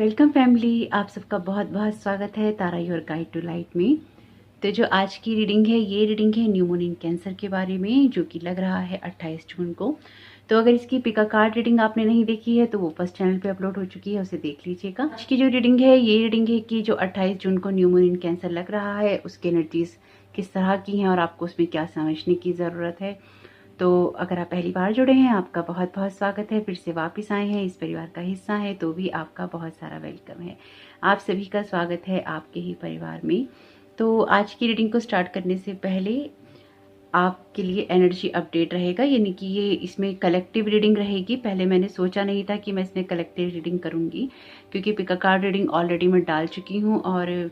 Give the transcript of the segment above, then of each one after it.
Welcome family, आप सबका बहुत बहुत स्वागत है तारा योर गाइड टू लाइट में। तो जो आज की रीडिंग है, ये रीडिंग है न्यू मून इन कैंसर के बारे में, जो कि लग रहा है 28 जून को। तो अगर इसकी पिका कार्ड रीडिंग आपने नहीं देखी है तो वो फर्स्ट चैनल पे अपलोड हो चुकी है, उसे देख लीजिएगा। आज की जो रीडिंग है, ये रीडिंग है कि जो 28 जून को न्यू मून इन कैंसर लग रहा है उसकी एनर्जीज किस तरह की हैं और आपको उसमें क्या समझने की ज़रूरत है। तो अगर आप पहली बार जुड़े हैं, आपका बहुत बहुत स्वागत है। फिर से वापस आए हैं, इस परिवार का हिस्सा है तो भी आपका बहुत सारा वेलकम है। आप सभी का स्वागत है आपके ही परिवार में। तो आज की रीडिंग को स्टार्ट करने से पहले आपके लिए एनर्जी अपडेट रहेगा, यानी कि ये इसमें कलेक्टिव रीडिंग रहेगी। पहले मैंने सोचा नहीं था कि मैं इसमें कलेक्टिव रीडिंग करूँगी, क्योंकि पिका कार्ड रीडिंग ऑलरेडी मैं डाल चुकी हूँ और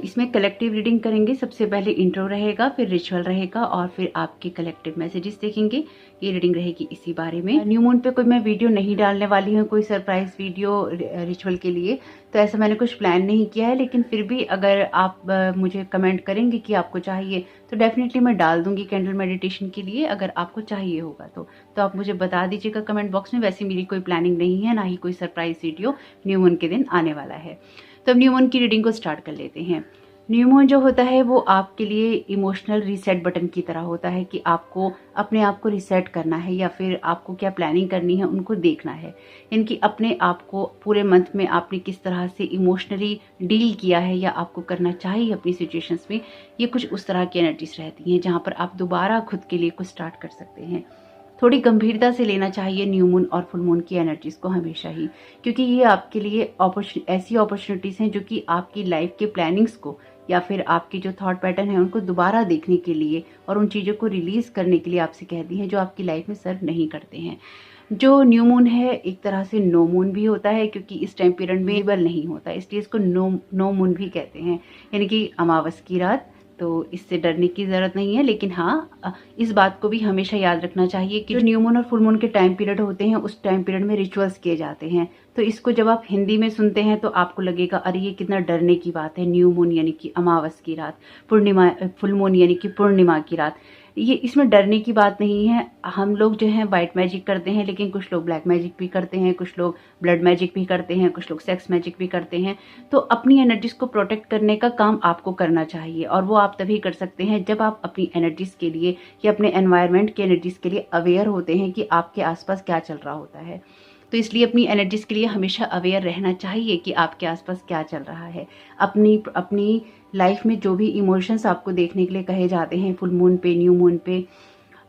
इसमें कलेक्टिव रीडिंग करेंगे। सबसे पहले इंट्रो रहेगा, फिर रिचुअल रहेगा और फिर आपके कलेक्टिव मैसेजेस देखेंगे। ये रीडिंग रहेगी इसी बारे में। न्यू मून पे कोई मैं वीडियो नहीं डालने वाली हूँ, कोई सरप्राइज वीडियो रिचुअल के लिए, तो ऐसा मैंने कुछ प्लान नहीं किया है। लेकिन फिर भी अगर आप मुझे कमेंट करेंगे कि आपको चाहिए तो डेफिनेटली मैं डाल दूंगी कैंडल मेडिटेशन के लिए, अगर आपको चाहिए होगा तो आप मुझे बता दीजिएगा कमेंट बॉक्स में। वैसे मेरी कोई प्लानिंग नहीं है, ना ही कोई सरप्राइज वीडियो न्यू मून के दिन आने वाला है। तो अब न्यू मून की रीडिंग को स्टार्ट कर लेते हैं। न्यू मून जो होता है वो आपके लिए इमोशनल रीसेट बटन की तरह होता है कि आपको अपने आप को रीसेट करना है या फिर आपको क्या प्लानिंग करनी है उनको देखना है। यानी कि अपने आप को पूरे मंथ में आपने किस तरह से इमोशनली डील किया है या आपको करना चाहिए अपनी सिचुएशंस में, ये कुछ उस तरह की एनर्जीज रहती हैं जहाँ पर आप दोबारा खुद के लिए कुछ स्टार्ट कर सकते हैं। थोड़ी गंभीरता से लेना चाहिए न्यू मून और फुल मून की एनर्जीज को हमेशा ही, क्योंकि ये आपके लिए ऐसी अपॉर्चुनिटीज हैं जो कि आपकी लाइफ के प्लानिंग्स को या फिर आपके जो थॉट पैटर्न है उनको दोबारा देखने के लिए और उन चीज़ों को रिलीज करने के लिए आपसे कहती हैं जो आपकी लाइफ में सर्व नहीं करते हैं। जो न्यू मून है एक तरह से नो मून भी होता है, क्योंकि इस टाइम पीरियड में विजिबल नहीं होता, इसलिए इसको नो मून भी कहते हैं, यानी कि अमावस की रात। तो इससे डरने की ज़रूरत नहीं है। लेकिन हाँ, इस बात को भी हमेशा याद रखना चाहिए कि जो न्यू मून और फुल मून के टाइम पीरियड होते हैं उस टाइम पीरियड में रिचुअल्स किए जाते हैं। तो इसको जब आप हिंदी में सुनते हैं तो आपको लगेगा अरे ये कितना डरने की बात है। न्यू मून यानी कि अमावस की रात, पूर्णिमा, फुल मून यानी कि पूर्णिमा की रात, ये इसमें डरने की बात नहीं है। हम लोग जो है वाइट मैजिक करते हैं, लेकिन कुछ लोग ब्लैक मैजिक भी करते हैं, कुछ लोग ब्लड मैजिक भी करते हैं, कुछ लोग सेक्स मैजिक भी करते हैं। तो अपनी एनर्जीज को प्रोटेक्ट करने का काम आपको करना चाहिए, और वो आप तभी कर सकते हैं जब आप अपनी एनर्जीज के लिए या अपने एनवायरनमेंट की एनर्जीज के लिए अवेयर होते हैं कि आपके आसपास क्या चल रहा होता है। तो इसलिए अपनी एनर्जीज के लिए हमेशा अवेयर रहना चाहिए कि आपके आसपास क्या चल रहा है। अपनी लाइफ में जो भी इमोशंस आपको देखने के लिए कहे जाते हैं फुल मून पे, न्यू मून पे,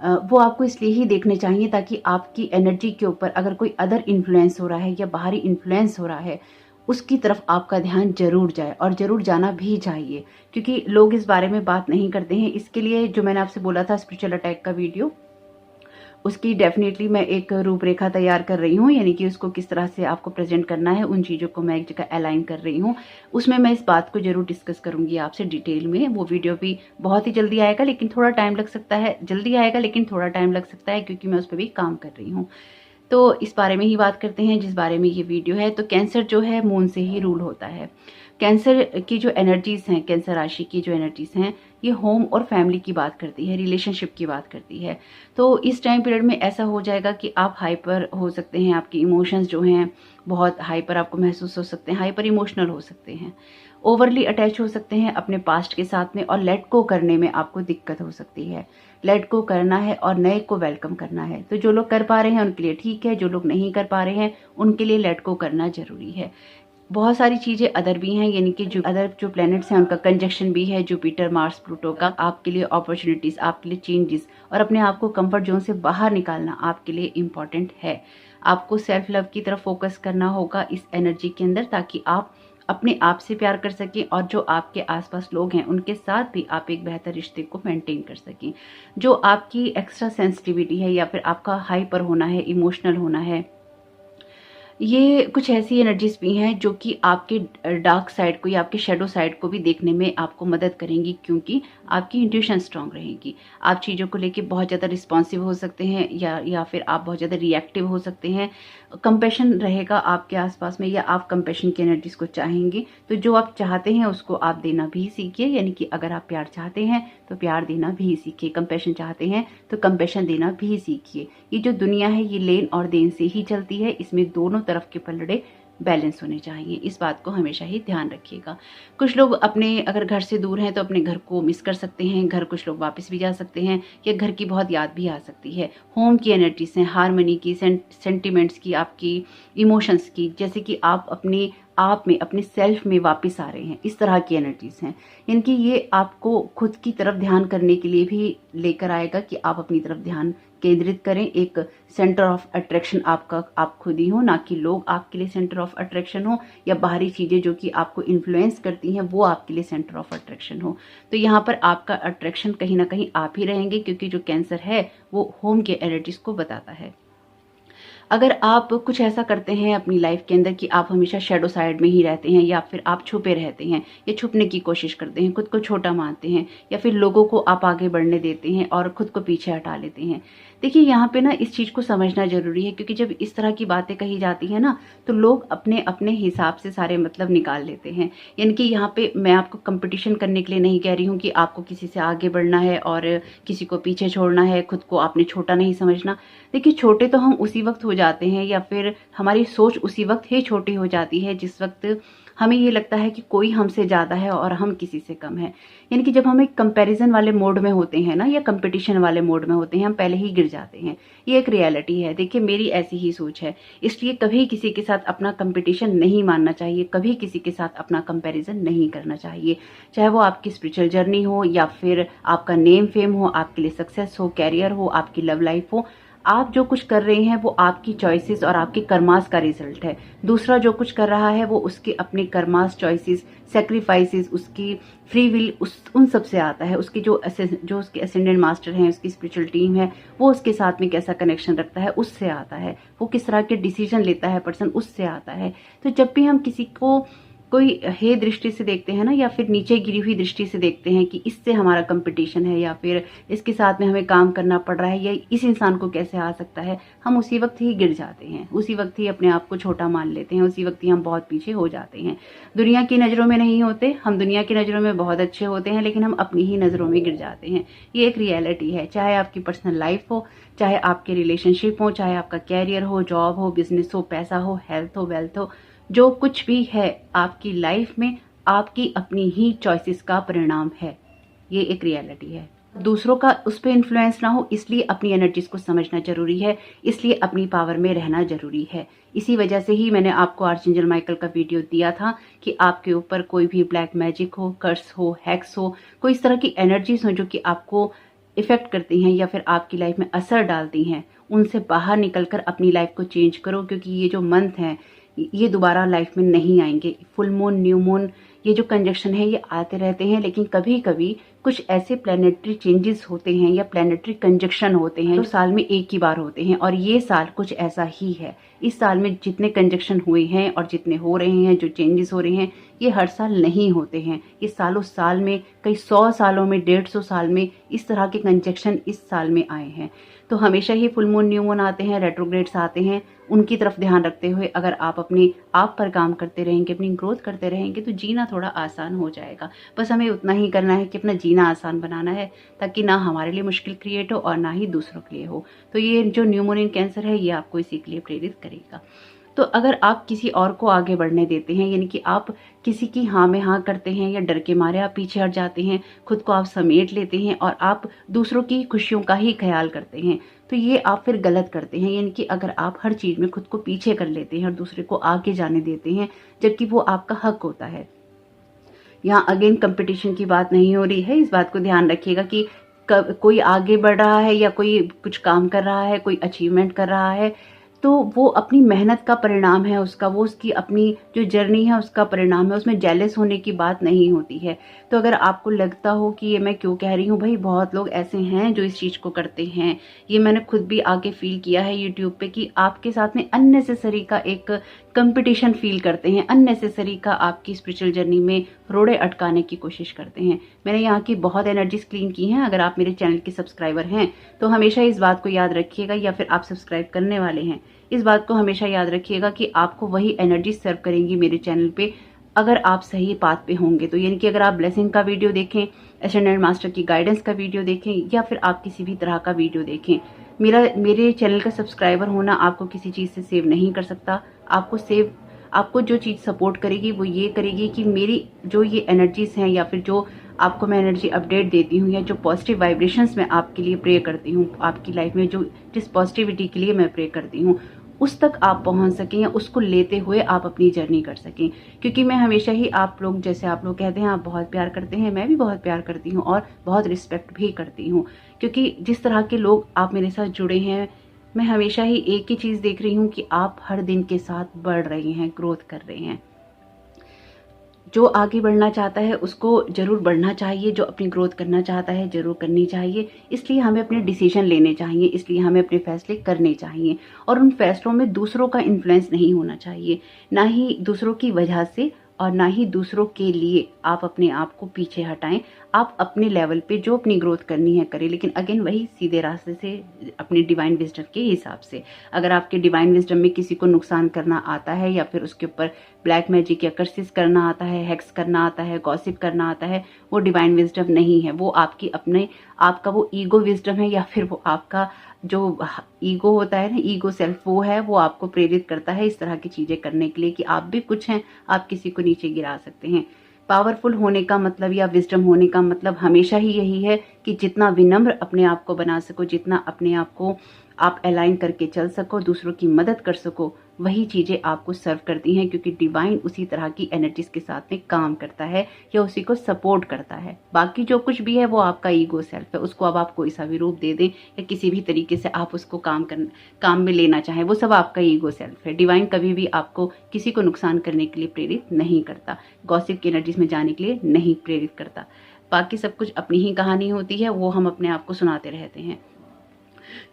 वो आपको इसलिए ही देखने चाहिए ताकि आपकी एनर्जी के ऊपर अगर कोई अदर इन्फ्लुएंस हो रहा है या बाहरी इन्फ्लुएंस हो रहा है, उसकी तरफ आपका ध्यान जरूर जाए, और जरूर जाना भी चाहिए, क्योंकि लोग इस बारे में बात नहीं करते हैं। इसके लिए जो मैंने आपसे बोला था स्पिरिचुअल अटैक का वीडियो, उसकी डेफिनेटली मैं एक रूपरेखा तैयार कर रही हूँ, यानी कि उसको किस तरह से आपको प्रेजेंट करना है, उन चीज़ों को मैं एक जगह अलाइन कर रही हूँ। उसमें मैं इस बात को जरूर डिस्कस करूंगी आपसे डिटेल में। वो वीडियो भी बहुत ही जल्दी आएगा, लेकिन थोड़ा टाइम लग सकता है। जल्दी आएगा लेकिन थोड़ा टाइम लग सकता है, क्योंकि मैं उस पर भी काम कर रही हूँ। तो इस बारे में ही बात करते हैं जिस बारे में ये वीडियो है। तो कैंसर जो है मून से ही रूल होता है। कैंसर की जो एनर्जीज हैं, कैंसर राशि की जो एनर्जीज हैं, ये होम और फैमिली की बात करती है, रिलेशनशिप की बात करती है। तो इस टाइम पीरियड में ऐसा हो जाएगा कि आप हाइपर हो सकते हैं, आपके इमोशंस जो हैं बहुत हाइपर आपको महसूस हो सकते हैं, हाइपर इमोशनल हो सकते हैं, ओवरली अटैच हो सकते हैं अपने पास्ट के साथ में, और लेट गो करने में आपको दिक्कत हो सकती है। लेट गो करना है और नए को वेलकम करना है। तो जो लोग कर पा रहे हैं उनके लिए ठीक है, जो लोग नहीं कर पा रहे हैं उनके लिए लेट गो करना जरूरी है। बहुत सारी चीजें अदर भी हैं, यानी कि जो अदर जो प्लैनेट्स हैं उनका कंजक्शन भी है, जुपिटर, मार्स, प्लूटो का। आपके लिए अपॉर्चुनिटीज, आपके लिए चेंजेस और अपने आप को कंफर्ट जोन से बाहर निकालना आपके लिए इम्पॉर्टेंट है। आपको सेल्फ लव की तरफ फोकस करना होगा इस एनर्जी के अंदर, ताकि आप अपने आप से प्यार कर सकें और जो आपके आसपास लोग हैं उनके साथ भी आप एक बेहतर रिश्ते को मेंटेन कर सकें। जो आपकी एक्स्ट्रा सेंसिटिविटी है या फिर आपका हाइपर होना है, इमोशनल होना है, ये कुछ ऐसी एनर्जीज भी हैं जो कि आपके डार्क साइड को या आपके शेडो साइड को भी देखने में आपको मदद करेंगी, क्योंकि आपकी इंट्यूशन स्ट्रांग रहेगी। आप चीज़ों को लेके बहुत ज़्यादा रिस्पॉन्सिव हो सकते हैं या फिर आप बहुत ज़्यादा रिएक्टिव हो सकते हैं। कंपैशन रहेगा आपके आसपास में, या आप कंपैशन की एनर्जीज को चाहेंगे। तो जो आप चाहते हैं उसको आप देना भी सीखिए, यानी कि अगर आप प्यार चाहते हैं तो प्यार देना भी सीखिए, कंपैशन चाहते हैं तो कंपैशन देना भी सीखिए। ये जो दुनिया है ये लेन और देन से ही चलती है, इसमें दोनों तरफ के पलड़े बैलेंस होने चाहिए। इस बात को हमेशा ही ध्यान रखिएगा। कुछ लोग अपने अगर घर से दूर हैं तो अपने घर को मिस कर सकते हैं, घर कुछ लोग वापस भी जा सकते हैं, या घर की बहुत याद भी आ सकती है। होम की एनर्जीज हैं, हारमनी की, सेंटिमेंट्स की, आपकी इमोशंस की, जैसे कि आप अपने आप में, अपने सेल्फ में वापस आ रहे हैं, इस तरह की एनर्जीज हैं। इनकी ये आपको खुद की तरफ ध्यान करने के लिए भी लेकर आएगा कि आप अपनी तरफ ध्यान केंद्रित करें। एक सेंटर ऑफ अट्रैक्शन आपका आप खुद ही हो, ना कि लोग आपके लिए सेंटर ऑफ अट्रैक्शन हो, या बाहरी चीज़ें जो कि आपको इन्फ्लुएंस करती हैं वो आपके लिए सेंटर ऑफ अट्रैक्शन हो। तो यहाँ पर आपका अट्रैक्शन कहीं ना कहीं आप ही रहेंगे, क्योंकि जो कैंसर है वो होम के एनर्जीज को बताता है। अगर आप कुछ ऐसा करते हैं अपनी लाइफ के अंदर कि आप हमेशा शैडो साइड में ही रहते हैं, या फिर आप छुपे रहते हैं, या छुपने की कोशिश करते हैं, खुद को छोटा मानते हैं, या फिर लोगों को आप आगे बढ़ने देते हैं और खुद को पीछे हटा लेते हैं। देखिए यहाँ पे ना इस चीज़ को समझना जरूरी है, क्योंकि जब इस तरह की बातें कही जाती है ना, तो लोग अपने अपने हिसाब से सारे मतलब निकाल लेते हैं। यानी कि यहाँ पे मैं आपको कंपटीशन करने के लिए नहीं कह रही हूँ कि आपको किसी से आगे बढ़ना है और किसी को पीछे छोड़ना है, खुद को आपने छोटा नहीं समझना। देखिए छोटे तो हम उसी वक्त हो जाते हैं, या फिर हमारी सोच उसी वक्त ही छोटी हो जाती है जिस वक्त हमें ये लगता है कि कोई हमसे ज़्यादा है और हम किसी से कम है। यानी कि जब हम एक कंपैरिजन वाले मोड में होते हैं ना, या कंपटीशन वाले मोड में होते हैं, हम पहले ही गिर जाते हैं। ये एक रियलिटी है। देखिए मेरी ऐसी ही सोच है, इसलिए कभी किसी के साथ अपना कंपटीशन नहीं मानना चाहिए, कभी किसी के साथ अपना कंपैरिजन नहीं करना चाहिए। चाहे वो आपकी स्पिरिचुअल जर्नी हो, या फिर आपका नेम फेम हो, आपके लिए सक्सेस हो, कैरियर हो, आपकी लव लाइफ हो, आप जो कुछ कर रहे हैं वो आपकी चॉइसेस और आपके कर्मास का रिजल्ट है। दूसरा जो कुछ कर रहा है वो उसके अपने कर्मास, चॉइसेस, सेक्रीफाइसेस, उसकी फ्री विल, उन सब से आता है। उसके जो उसके असेंडेंट मास्टर हैं, उसकी स्पिरिचुअल टीम है, वो उसके साथ में कैसा कनेक्शन रखता है उससे आता है। वो किस तरह के डिसीजन लेता है पर्सन, उससे आता है। तो जब भी हम किसी को कोई हे दृष्टि से देखते हैं ना, या फिर नीचे गिरी हुई दृष्टि से देखते हैं कि इससे हमारा कंपटीशन है, या फिर इसके साथ में हमें काम करना पड़ रहा है, या इस इंसान को कैसे आ सकता है, हम उसी वक्त ही गिर जाते हैं, उसी वक्त ही अपने आप को छोटा मान लेते हैं, उसी वक्त ही हम बहुत पीछे हो जाते हैं। दुनिया की नज़रों में नहीं होते हम, दुनिया की नज़रों में बहुत अच्छे होते हैं, लेकिन हम अपनी ही नज़रों में गिर जाते हैं। ये एक रियलिटी है। चाहे आपकी पर्सनल लाइफ हो, चाहे आपके रिलेशनशिप हो, चाहे आपका कैरियर हो, जॉब हो, बिजनेस हो, पैसा हो, हेल्थ हो, वेल्थ हो, जो कुछ भी है आपकी लाइफ में, आपकी अपनी ही चॉइसेस का परिणाम है। ये एक रियलिटी है। दूसरों का उस पर इन्फ्लुएंस ना हो, इसलिए अपनी एनर्जीज को समझना जरूरी है, इसलिए अपनी पावर में रहना जरूरी है। इसी वजह से ही मैंने आपको आर्चएंजल माइकल का वीडियो दिया था कि आपके ऊपर कोई भी ब्लैक मैजिक हो, कर्स हो, हैक्स हो, कोई इस तरह की एनर्जीज हो जो कि आपको इफेक्ट करती हैं या फिर आपकी लाइफ में असर डालती हैं, उनसे बाहर निकलकर अपनी लाइफ को चेंज करो। क्योंकि ये जो मंथ हैं ये दोबारा लाइफ में नहीं आएंगे। फुल मून, न्यू मून, ये जो कंजक्शन है ये आते रहते हैं, लेकिन कभी कभी कुछ ऐसे प्लानिटरी चेंजेस होते हैं या प्लानिटरी कंजक्शन होते हैं जो साल में एक ही बार होते हैं, और ये साल कुछ ऐसा ही है। इस साल में जितने कंजक्शन हुए हैं और जितने हो रहे हैं, जो चेंजेस हो रहे हैं, ये हर साल नहीं होते हैं। ये सालों साल में, कई 100 सालों में, 150 साल में इस तरह के कंजक्शन इस साल में आए हैं। तो हमेशा ही फुल मून, न्यू मून आते हैं, रेट्रोग्रेड्स आते हैं, उनकी तरफ ध्यान रखते हुए अगर आप अपने आप पर काम करते रहेंगे, अपनी ग्रोथ करते रहेंगे, तो जीना थोड़ा आसान हो जाएगा। बस हमें उतना ही करना है कि अपना जीना आसान बनाना है, ताकि ना हमारे लिए मुश्किल क्रिएट हो और ना ही दूसरों के लिए हो। तो ये जो न्यू मून इन कैंसर है ये आपको इसी के लिए प्रेरित करेगा। तो अगर आप किसी और को आगे बढ़ने देते हैं, यानी कि आप किसी की हाँ में हाँ करते हैं, या डर के मारे आप पीछे हट जाते हैं, खुद को आप समेट लेते हैं और आप दूसरों की खुशियों का ही ख्याल करते हैं, तो ये आप फिर गलत करते हैं। यानी कि अगर आप हर चीज में खुद को पीछे कर लेते हैं और दूसरे को आगे जाने देते हैं, जबकि वो आपका हक होता है। यहाँ अगेन कंपटीशन की बात नहीं हो रही है, इस बात को ध्यान रखिएगा कि कोई आगे बढ़ रहा है या कोई कुछ काम कर रहा है, कोई अचीवमेंट कर रहा है, तो वो अपनी मेहनत का परिणाम है उसका, वो उसकी अपनी जो जर्नी है उसका परिणाम है, उसमें जेलस होने की बात नहीं होती है। तो अगर आपको लगता हो कि ये मैं क्यों कह रही हूँ, भाई बहुत लोग ऐसे हैं जो इस चीज़ को करते हैं, ये मैंने खुद भी आके फील किया है यूट्यूब पे, कि आपके साथ में अननेसेसरी का एक कंपटीशन फील करते हैं, अननेसेसरी का आपकी स्पिरिचुअल जर्नी में रोड़े अटकाने की कोशिश करते हैं। मैंने यहाँ की बहुत एनर्जीज क्लीन की हैं। अगर आप मेरे चैनल के सब्सक्राइबर हैं तो हमेशा इस बात को याद रखिएगा, या फिर आप सब्सक्राइब करने वाले हैं, इस बात को हमेशा याद रखिएगा कि आपको वही एनर्जी सर्व करेंगी मेरे चैनल पे, अगर आप सही पाथ पे होंगे तो। यानी कि अगर आप ब्लेसिंग का वीडियो देखें, असेंडेंट मास्टर की गाइडेंस का वीडियो देखें, या फिर आप किसी भी तरह का वीडियो देखें, मेरे चैनल का सब्सक्राइबर होना आपको किसी चीज़ से सेव नहीं कर सकता। आपको सेव आपको जो चीज़ सपोर्ट करेगी वो ये करेगी कि मेरी जो ये एनर्जीज हैं या फिर जो आपको मैं एनर्जी अपडेट देती हूँ या जो पॉजिटिव वाइब्रेशंस मैं आपके लिए प्रे करती हूँ, आपकी लाइफ में जो जिस पॉजिटिविटी के लिए मैं प्रे करती हूँ उस तक आप पहुंच सकें या उसको लेते हुए आप अपनी जर्नी कर सकें। क्योंकि मैं हमेशा ही आप लोग जैसे आप लोग कहते हैं आप बहुत प्यार करते हैं, मैं भी बहुत प्यार करती हूँ और बहुत रिस्पेक्ट भी करती हूँ, क्योंकि जिस तरह के लोग आप मेरे साथ जुड़े हैं मैं हमेशा ही एक ही चीज़ देख रही हूँ कि आप हर दिन के साथ बढ़ रहे हैं, ग्रोथ कर रहे हैं। जो आगे बढ़ना चाहता है उसको ज़रूर बढ़ना चाहिए, जो अपनी ग्रोथ करना चाहता है ज़रूर करनी चाहिए। इसलिए हमें अपने डिसीजन लेने चाहिए, इसलिए हमें अपने फैसले करने चाहिए और उन फैसलों में दूसरों का इन्फ्लुएंस नहीं होना चाहिए, ना ही दूसरों की वजह से और ना ही दूसरों के लिए आप अपने आप को पीछे हटाएं। आप अपने लेवल पे जो अपनी ग्रोथ करनी है करें, लेकिन अगेन वही सीधे रास्ते से अपनी डिवाइन विजडम के हिसाब से। अगर आपके डिवाइन विजडम में किसी को नुकसान करना आता है या फिर उसके ऊपर ब्लैक मैजिक या कर्सिस करना आता है, हैक्स करना आता है, गॉसिप करना आता है, वो डिवाइन विजडम नहीं है। वो आपकी अपने आपका वो ईगो विजडम है या फिर वो आपका जो ईगो होता है ना, ईगो सेल्फ, वो है, वो आपको प्रेरित करता है इस तरह की चीजें करने के लिए कि आप भी कुछ हैं, आप किसी को नीचे गिरा सकते हैं। पावरफुल होने का मतलब या विजडम होने का मतलब हमेशा ही यही है कि जितना विनम्र अपने आप को बना सको, जितना अपने आप को आप अलाइन करके चल सको, दूसरों की मदद कर सको, वही चीजें आपको सर्व करती हैं, क्योंकि डिवाइन उसी तरह की एनर्जीज के साथ में काम करता है या उसी को सपोर्ट करता है। बाकी जो कुछ भी है वो आपका ईगो सेल्फ है, उसको अब आप कोई सा भी रूप दे दें या किसी भी तरीके से आप उसको काम में लेना चाहें, वो सब आपका ईगो सेल्फ है। डिवाइन कभी भी आपको किसी को नुकसान करने के लिए प्रेरित नहीं करता, गॉसिप की एनर्जीज में जाने के लिए नहीं प्रेरित करता। बाकी सब कुछ अपनी ही कहानी होती है, वो हम अपने आप को सुनाते रहते हैं।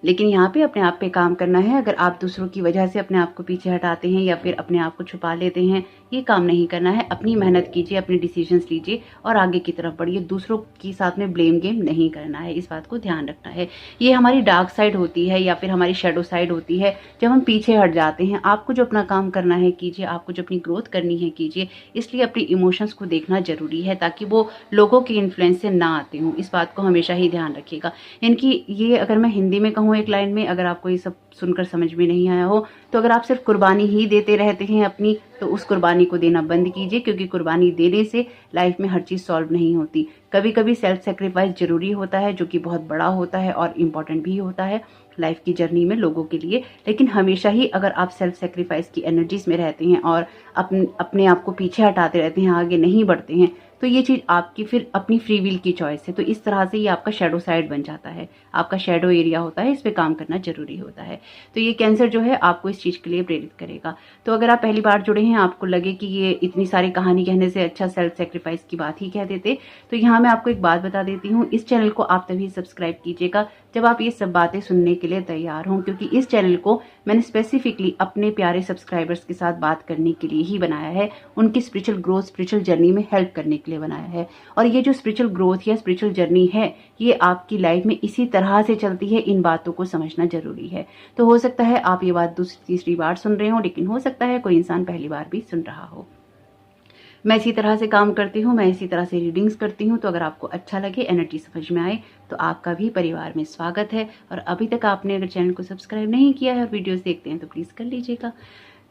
लेकिन यहाँ पे अपने आप पे काम करना है। अगर आप दूसरों की वजह से अपने आप को पीछे हटाते हैं या फिर अपने आप को छुपा लेते हैं, ये काम नहीं करना है। अपनी मेहनत कीजिए, अपने डिसीजंस लीजिए और आगे की तरफ बढ़िए। दूसरों के साथ में ब्लेम गेम नहीं करना है, इस बात को ध्यान रखना है। ये हमारी डार्क साइड होती है या फिर हमारी शेडो साइड होती है, जब हम पीछे हट जाते हैं। आपको जो अपना काम करना है कीजिए, आपको जो अपनी ग्रोथ करनी है कीजिए। इसलिए अपनी इमोशंस को देखना जरूरी है ताकि वो लोगों के इन्फ्लुएंस से ना आते हों। इस बात को हमेशा ही ध्यान रखिएगा। इनकी ये अगर मैं हिंदी में कहूँ एक लाइन में, अगर आपको ये सब सुनकर समझ में नहीं आया हो तो अगर आप सिर्फ कुर्बानी ही देते रहते हैं अपनी, तो उस कुर्बानी को देना बंद कीजिए, क्योंकि कुर्बानी देने से लाइफ में हर चीज़ सॉल्व नहीं होती। कभी कभी सेल्फ सेक्रीफाइस जरूरी होता है, जो कि बहुत बड़ा होता है और इम्पॉर्टेंट भी होता है लाइफ की जर्नी में लोगों के लिए। लेकिन हमेशा ही अगर आप सेल्फ सेक्रीफाइस की एनर्जीज में रहते हैं और अपने आप को पीछे हटाते रहते हैं, आगे नहीं बढ़ते हैं, तो ये चीज़ आपकी फिर अपनी फ्री विल की चॉइस है। तो इस तरह से ये आपका शेडो साइड बन जाता है, आपका शेडो एरिया होता है, इस पे काम करना जरूरी होता है। तो ये कैंसर जो है आपको इस चीज़ के लिए प्रेरित करेगा। तो अगर आप पहली बार जुड़े हैं, आपको लगे कि ये इतनी सारी कहानी कहने से अच्छा सेल्फ सेक्रीफाइस की बात ही कह देते, तो यहाँ मैं आपको एक बात बता देती हूँ। इस चैनल को आप तभी सब्सक्राइब कीजिएगा जब आप ये सब बातें सुनने के लिए तैयार हों, क्योंकि इस चैनल को मैंने स्पेसिफिकली अपने प्यारे सब्सक्राइबर्स के साथ बात करने के लिए ही बनाया है, उनकी स्पिरिचुअल ग्रोथ, स्पिरिचुअल जर्नी में हेल्प करने के लिए बनाया है। और ये जो स्पिरिचुअल ग्रोथ या स्पिरिचुअल जर्नी है, ये आपकी लाइफ में इसी तरह से चलती है। इन बातों को समझना जरूरी है। तो हो सकता है आप ये बात दूसरी तीसरी बार सुन रहे हो, लेकिन हो सकता है कोई इंसान पहली बार भी सुन रहा हो। मैं इसी तरह से काम करती हूँ, मैं इसी तरह से रीडिंग्स करती हूँ। तो अगर आपको अच्छा लगे, एनर्जी समझ में आए, तो आपका भी परिवार में स्वागत है। और अभी तक आपने अगर चैनल को सब्सक्राइब नहीं किया है और वीडियोस देखते हैं तो प्लीज़ कर लीजिएगा।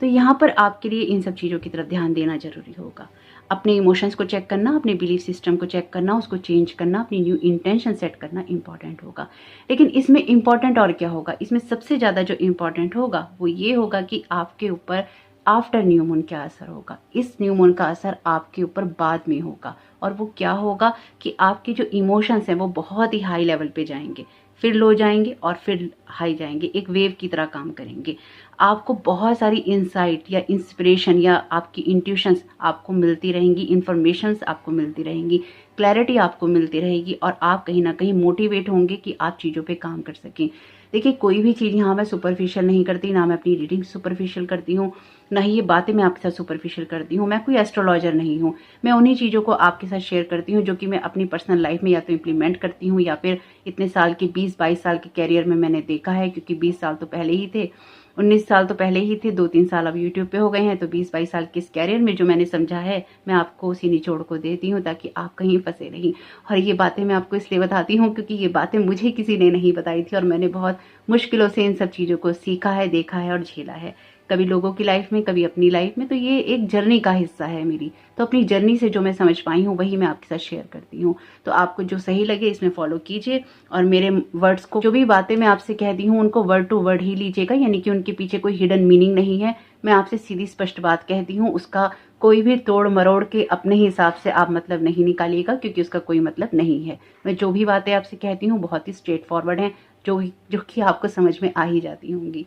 तो यहाँ पर आपके लिए इन सब चीज़ों की तरफ ध्यान देना जरूरी होगा। अपने इमोशंस को चेक करना, अपने बिलीफ सिस्टम को चेक करना, उसको चेंज करना, अपनी न्यू इंटेंशन सेट करना इंपॉर्टेंट होगा। लेकिन इसमें इंपॉर्टेंट और क्या होगा, इसमें सबसे ज़्यादा जो इंपॉर्टेंट होगा वो ये होगा कि आपके ऊपर आफ्टर न्यू मून क्या असर होगा। इस न्यू मून का असर आपके ऊपर बाद में होगा, और वो क्या होगा कि आपके जो इमोशंस हैं वो बहुत ही हाई लेवल पे जाएंगे, फिर लो जाएंगे और फिर हाई जाएंगे, एक वेव की तरह काम करेंगे। आपको बहुत सारी इंसाइट या इंस्पिरेशन या आपकी इंट्यूशंस आपको मिलती रहेंगी, इंफॉर्मेशंस आपको मिलती रहेंगी, क्लैरिटी आपको मिलती रहेगी, और आप कहीं ना कहीं मोटिवेट होंगे कि आप चीज़ों पे काम कर सकें। देखिए, कोई भी चीज़ यहाँ मैं सुपरफिशियल नहीं करती, ना मैं अपनी रीडिंग सुपरफिशियल करती हूँ, ना ही ये बातें मैं आपके साथ सुपरफिशियल करती हूँ। मैं कोई एस्ट्रोलॉजर नहीं हूँ। मैं उन्हीं चीज़ों को आपके साथ शेयर करती हूँ जो कि मैं अपनी पर्सनल लाइफ में या तो इम्प्लीमेंट करती हूँ या फिर इतने साल के 20-22 साल के कैरियर में मैंने देखा है, क्योंकि 20 साल तो पहले ही थे, 19 साल तो पहले ही थे, 2-3 साल अब यूट्यूब पे हो गए हैं। तो 20-22 साल के इस कैरियर में जो मैंने समझा है, मैं आपको उसी निचोड़ को देती हूँ ताकि आप कहीं फंसे नहीं। और ये बातें मैं आपको इसलिए बताती हूँ क्योंकि ये बातें मुझे किसी ने नहीं बताई थी, और मैंने बहुत मुश्किलों से इन सब चीज़ों को सीखा है, देखा है और झेला है। कभी लोगों की लाइफ में, कभी अपनी लाइफ में। तो ये एक जर्नी का हिस्सा है मेरी, तो अपनी जर्नी से जो मैं समझ पाई हूँ वही मैं आपके साथ शेयर करती हूँ। तो आपको जो सही लगे इसमें फॉलो कीजिए, और मेरे वर्ड्स को, जो भी बातें मैं आपसे कहती हूँ उनको वर्ड टू वर्ड ही लीजिएगा, यानी कि उनके पीछे कोई हिडन मीनिंग नहीं है। मैं आपसे सीधी स्पष्ट बात कहती हूँ, उसका कोई भी तोड़ मरोड़ के अपने हिसाब से आप मतलब नहीं निकालिएगा, क्योंकि उसका कोई मतलब नहीं है। मैं जो भी बातें आपसे कहती हूँ बहुत ही स्ट्रेट फॉरवर्ड हैं, जो कि आपको समझ में आ ही जाती होंगी।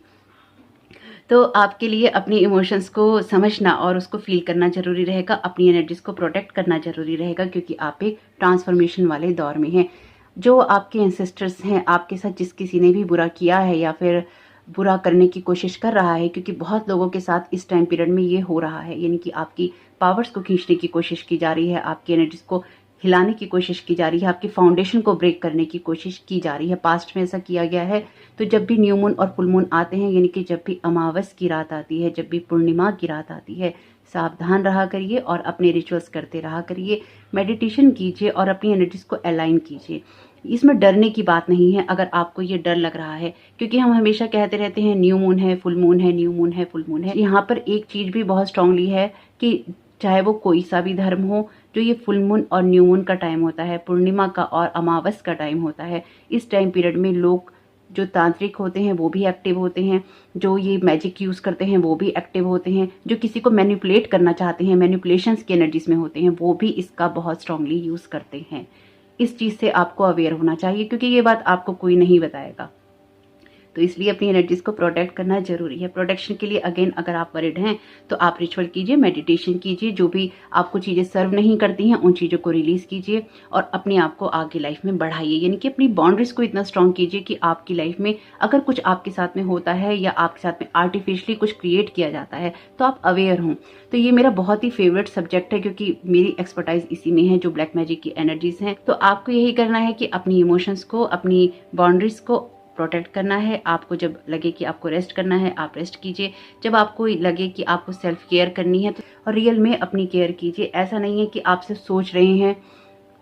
तो आपके लिए अपनी इमोशंस को समझना और उसको फील करना ज़रूरी रहेगा, अपनी एनर्जीज को प्रोटेक्ट करना ज़रूरी रहेगा, क्योंकि आप एक ट्रांसफॉर्मेशन वाले दौर में हैं। जो आपके एंसेस्टर्स हैं, आपके साथ जिस किसी ने भी बुरा किया है या फिर बुरा करने की कोशिश कर रहा है, क्योंकि बहुत लोगों के साथ इस टाइम पीरियड में ये हो रहा है, यानी कि आपकी पावर्स को खींचने की कोशिश की जा रही है, आपकी एनर्जीज को हिलाने की कोशिश की जा रही है, आपकी फाउंडेशन को ब्रेक करने की कोशिश की जा रही है। पास्ट में ऐसा किया गया है। तो जब भी न्यू मून और फुल मून आते हैं, यानी कि जब भी अमावस की रात आती है, जब भी पूर्णिमा की रात आती है, सावधान रहा करिए और अपने रिचुअल्स करते रहा करिए, मेडिटेशन कीजिए और अपनी एनर्जीज को अलाइन कीजिए। इसमें डरने की बात नहीं है अगर आपको ये डर लग रहा है, क्योंकि हम हमेशा कहते रहते हैं न्यू मून है, फुल मून है, न्यू मून है, फुल मून है। यहाँ पर एक चीज भी बहुत स्ट्रांगली है कि चाहे वो कोई सा भी धर्म हो, जो ये फुल मून और न्यू मून का टाइम होता है, पूर्णिमा का और अमावस का टाइम होता है, इस टाइम पीरियड में लोग जो तांत्रिक होते हैं वो भी एक्टिव होते हैं, जो ये मैजिक यूज़ करते हैं वो भी एक्टिव होते हैं, जो किसी को मैनिपुलेट करना चाहते हैं, मैनिपुलेशंस की एनर्जीज में होते हैं, वो भी इसका बहुत स्ट्रांगली यूज़ करते हैं। इस चीज़ से आपको अवेयर होना चाहिए, क्योंकि ये बात आपको कोई नहीं बताएगा। तो इसलिए अपनी एनर्जीज को प्रोटेक्ट करना जरूरी है। प्रोटेक्शन के लिए अगेन अगर आप वरिड हैं तो आप रिचुअल कीजिए, मेडिटेशन कीजिए, जो भी आपको चीज़ें सर्व नहीं करती हैं उन चीज़ों को रिलीज कीजिए और अपने आप को आगे लाइफ में बढ़ाइए, यानी कि अपनी बाउंड्रीज को इतना स्ट्रांग कीजिए कि आपकी लाइफ में अगर कुछ आपके साथ में होता है या आपके साथ में आर्टिफिशियली कुछ क्रिएट किया जाता है तो आप अवेयर हों। तो ये मेरा बहुत ही फेवरेट सब्जेक्ट है, क्योंकि मेरी एक्सपर्टाइज इसी में है, जो ब्लैक मैजिक की एनर्जीज हैं। तो आपको यही करना है कि अपनी इमोशंस को, अपनी बाउंड्रीज को प्रोटेक्ट करना है। आपको जब लगे कि आपको रेस्ट करना है आप रेस्ट कीजिए, जब आपको लगे कि आपको सेल्फ केयर करनी है तो और रियल में अपनी केयर कीजिए। ऐसा नहीं है कि आप सिर्फ सोच रहे हैं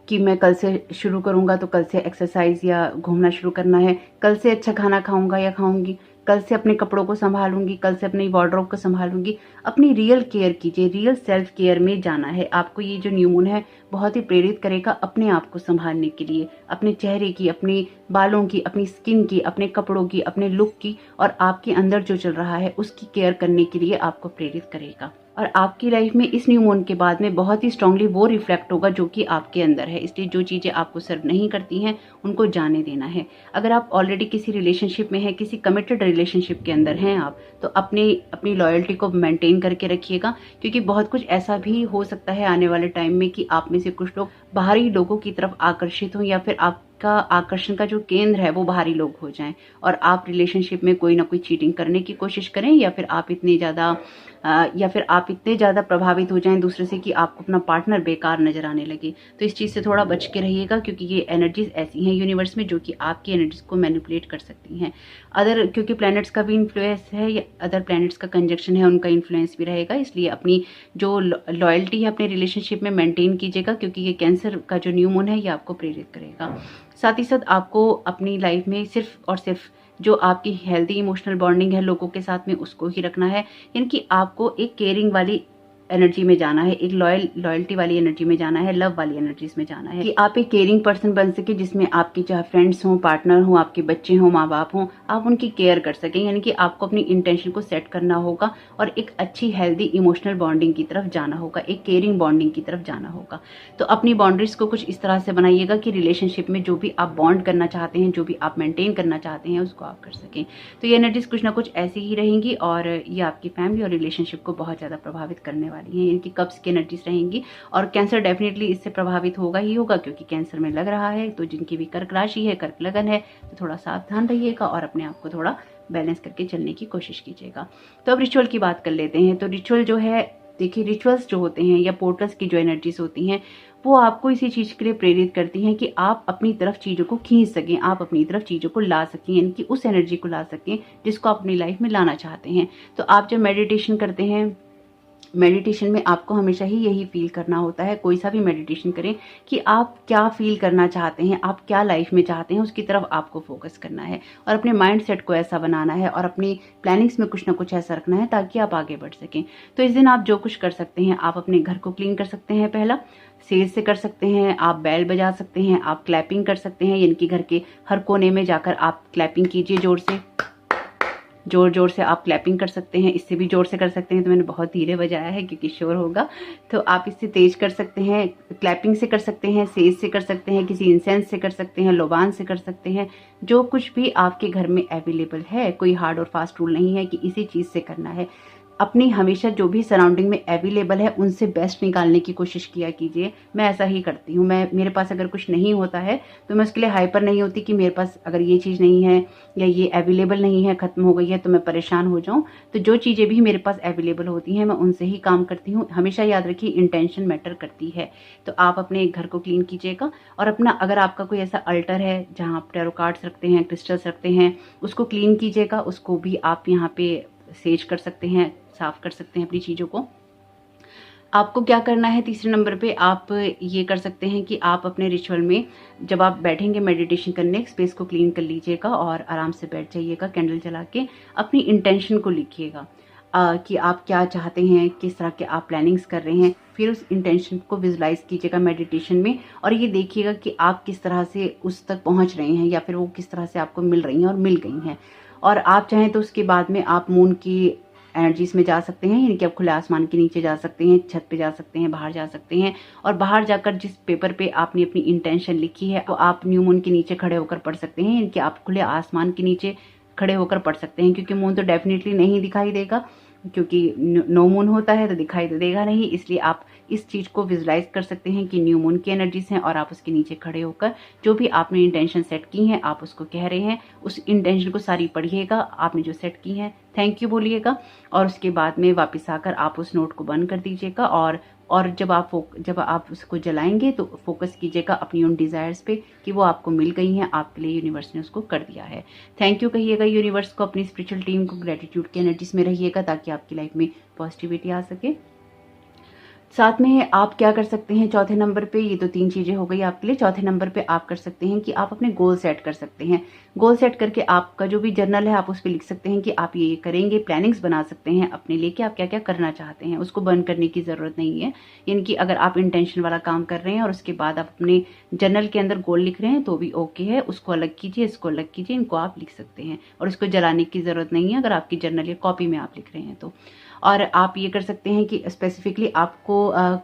कि मैं कल से शुरू करूंगा तो कल से एक्सरसाइज या घूमना शुरू करना है, कल से अच्छा खाना खाऊंगा या खाऊंगी, कल से अपने कपड़ों को संभालूंगी, कल से अपनी वार्डरोब को संभालूंगी। अपनी रियल केयर कीजिए, रियल सेल्फ केयर में जाना है आपको। ये जो न्यू मून है बहुत ही प्रेरित करेगा अपने आप को संभालने के लिए, अपने चेहरे की, अपने बालों की, अपनी स्किन की, अपने कपड़ों की, अपने लुक की और आपके अंदर जो चल रहा है उसकी केयर करने के लिए आपको प्रेरित करेगा। और आपकी लाइफ में इस न्यू मून के बाद में बहुत ही स्ट्रांगली वो रिफ्लेक्ट होगा जो कि आपके अंदर है। इसलिए जो चीज़ें आपको सर्व नहीं करती हैं उनको जाने देना है। अगर आप ऑलरेडी किसी रिलेशनशिप में हैं, किसी कमिटेड रिलेशनशिप के अंदर हैं आप, तो अपनी लॉयल्टी को मेंटेन करके रखिएगा, क्योंकि बहुत कुछ ऐसा भी हो सकता है आने वाले टाइम में कि आप में से कुछ लोग बाहरी लोगों की तरफ आकर्षित हों या फिर आपका आकर्षण का जो केंद्र है वो बाहरी लोग हो जाएं और आप रिलेशनशिप में कोई ना कोई चीटिंग करने की कोशिश करें, या फिर आप इतने ज़्यादा प्रभावित हो जाएं दूसरे से कि आपको अपना पार्टनर बेकार नजर आने लगे। तो इस चीज़ से थोड़ा बच के रहिएगा, क्योंकि ये एनर्जीज ऐसी हैं यूनिवर्स में जो कि आपकी एनर्जीज को मैनिपुलेट कर सकती हैं। क्योंकि प्लैनेट्स का भी इन्फ्लुएंस है या अदर प्लैनेट्स का कंजक्शन है, उनका इन्फ्लुएंस भी रहेगा। इसलिए अपनी जो लॉयल्टी है अपने रिलेशनशिप में मेंटेन कीजिएगा, क्योंकि ये कैंसर का जो न्यू मून है ये आपको प्रेरित करेगा। साथ ही साथ आपको अपनी लाइफ में सिर्फ और सिर्फ जो आपकी हेल्दी इमोशनल बॉन्डिंग है लोगों के साथ में उसको ही रखना है, यानी कि आपको एक केयरिंग वाली एनर्जी में जाना है, एक लॉयल्टी वाली एनर्जी में जाना है, लव वाली एनर्जीज में जाना है, कि आप एक केयरिंग पर्सन बन सके, जिसमें आपके चाहे फ्रेंड्स हों, पार्टनर हों, आपके बच्चे हों, माँ बाप हों, आप उनकी केयर कर सकें। यानी कि आपको अपनी इंटेंशन को सेट करना होगा और एक अच्छी हेल्दी इमोशनल बॉन्डिंग की तरफ जाना होगा, एक केयरिंग बॉन्डिंग की तरफ जाना होगा। तो अपनी बाउंड्रीज को कुछ इस तरह से बनाइएगा कि रिलेशनशिप में जो भी आप बॉन्ड करना चाहते हैं, जो भी आप मेंटेन करना चाहते हैं उसको आप कर सकें। तो ये एनर्जीज कुछ ना कुछ ऐसी ही रहेंगी और ये आपकी फैमिली और रिलेशनशिप को बहुत ज़्यादा प्रभावित करने वाली हैं। इनकी कब्ज की एनर्जीज रहेंगी और कैंसर डेफिनेटली इससे प्रभावित होगा ही होगा, क्योंकि कैंसर में लग रहा है। तो जिनकी भी कर्क राशि है, कर्क लगन है, तो थोड़ा सावधान रहिएगा और अपने आप को थोड़ा बैलेंस करके चलने की कोशिश कीजिएगा। तो अब रिचुअल की बात कर लेते हैं। तो रिचुअल जो है, देखिए रिचुअल्स जो होते हैं या पोर्टल्स की जो एनर्जीज होती हैं वो आपको इसी चीज़ के लिए प्रेरित करती हैं कि आप अपनी तरफ चीज़ों को खींच सकें, आप अपनी तरफ चीज़ों को ला सकें, यानी कि उस एनर्जी को ला सकें जिसको आप अपनी लाइफ में लाना चाहते हैं। तो आप जब मेडिटेशन करते हैं मेडिटेशन में आपको हमेशा ही यही फील करना होता है, कोई सा भी मेडिटेशन करें, कि आप क्या फील करना चाहते हैं, आप क्या लाइफ में चाहते हैं, उसकी तरफ आपको फोकस करना है और अपने माइंड सेट को ऐसा बनाना है और अपनी प्लानिंग्स में कुछ ना कुछ ऐसा रखना है ताकि आप आगे बढ़ सकें। तो इस दिन आप जो कुछ कर सकते हैं, आप अपने घर को क्लीन कर सकते हैं, पहला सेज से कर सकते हैं, आप बेल बजा सकते हैं, आप क्लैपिंग कर सकते हैं, यानी कि घर के हर कोने में जाकर आप क्लैपिंग कीजिए, जोर जोर से आप क्लैपिंग कर सकते हैं। इससे भी जोर से कर सकते हैं, तो मैंने बहुत धीरे बजाया है क्योंकि शोर होगा, तो आप इससे तेज कर सकते हैं, क्लैपिंग से कर सकते हैं, सेज से कर सकते हैं, किसी इंसेंस से कर सकते हैं, लोबान से कर सकते हैं, जो कुछ भी आपके घर में अवेलेबल है। कोई हार्ड और फास्ट रूल नहीं है कि इसी चीज़ से करना है। अपनी हमेशा जो भी सराउंडिंग में अवेलेबल है उनसे बेस्ट निकालने की कोशिश किया कीजिए। मैं ऐसा ही करती हूँ। मेरे पास अगर कुछ नहीं होता है तो मैं उसके लिए हाइपर नहीं होती कि मेरे पास अगर ये चीज़ नहीं है या ये अवेलेबल नहीं है, ख़त्म हो गई है, तो मैं परेशान हो जाऊँ। तो जो चीज़ें भी मेरे पास अवेलेबल होती हैं मैं उनसे ही काम करती हूँ। हमेशा याद रखिए, इंटेंशन मैटर करती है। तो आप अपने घर को क्लीन कीजिएगा और अपना, अगर आपका कोई ऐसा अल्टर है जहाँ आप टैरो कार्ड्स रखते हैं, क्रिस्टल्स रखते हैं, उसको क्लीन कीजिएगा। उसको भी आप यहाँ पे सेज कर सकते हैं, साफ कर सकते हैं अपनी चीज़ों को। आपको क्या करना है, तीसरे नंबर पे आप ये कर सकते हैं कि आप अपने रिचुअल में जब आप बैठेंगे मेडिटेशन करने, स्पेस को क्लीन कर लीजिएगा और आराम से बैठ जाइएगा, कैंडल जला के अपनी इंटेंशन को लिखिएगा कि आप क्या चाहते हैं, किस तरह के आप प्लानिंग्स कर रहे हैं। फिर उस इंटेंशन को विजुलाइज कीजिएगा मेडिटेशन में और ये देखिएगा कि आप किस तरह से उस तक पहुंच रहे हैं या फिर वो किस तरह से आपको मिल रही हैं और मिल गई हैं। और आप चाहें तो उसके बाद में आप मून की एनर्जीज में जा सकते हैं, यानी कि आप खुले आसमान के नीचे जा सकते हैं, छत पे जा सकते हैं, बाहर जा सकते हैं। और बाहर जाकर जिस पेपर पे आपने अपनी इंटेंशन लिखी है तो आप न्यू मून के नीचे खड़े होकर पढ़ सकते हैं, यानी कि आप खुले आसमान के नीचे खड़े होकर पढ़ सकते हैं, क्योंकि मून तो डेफिनेटली नहीं दिखाई देगा, क्योंकि नो मून होता है तो दिखाई तो देगा नहीं। इसलिए आप इस चीज़ को विजुलाइज कर सकते हैं कि न्यू मून की एनर्जीज हैं और आप उसके नीचे खड़े होकर जो भी आपने इंटेंशन सेट की हैं आप उसको कह रहे हैं। उस इंटेंशन को सारी पढ़िएगा, आपने जो सेट की हैं थैंक यू बोलिएगा और उसके बाद में वापस आकर आप उस नोट को बंद कर दीजिएगा। और जब आप उसको जलाएंगे तो फोकस कीजिएगा अपनी उन डिज़ायर्स पे कि वो आपको मिल गई हैं, आपके लिए यूनिवर्स ने उसको कर दिया है। थैंक यू कहिएगा यूनिवर्स को, अपनी स्पिरिचुअल टीम को, ग्रेटिट्यूड की एनर्जीज में रहिएगा ताकि आपकी लाइफ में पॉजिटिविटी आ सके। साथ में आप क्या कर सकते हैं, चौथे नंबर पे, ये तो 3 चीज़ें हो गई आपके लिए। चौथे नंबर पे आप कर सकते हैं कि आप अपने गोल सेट कर सकते हैं। गोल सेट करके आपका जो भी जर्नल है आप उस पर लिख सकते हैं कि आप ये करेंगे, प्लानिंग्स बना सकते हैं अपने लिए कि आप क्या क्या करना चाहते हैं। उसको बंद करने की ज़रूरत नहीं है, यानी कि अगर आप इंटेंशन वाला काम कर रहे हैं और उसके बाद आप अपने जर्नल के अंदर गोल लिख रहे हैं तो भी ओके है। उसको अलग कीजिए, इसको अलग कीजिए, इनको आप लिख सकते हैं और इसको जलाने की ज़रूरत नहीं है अगर आपकी जर्नल या कॉपी में आप लिख रहे हैं तो। और आप ये कर सकते हैं कि स्पेसिफिकली आपको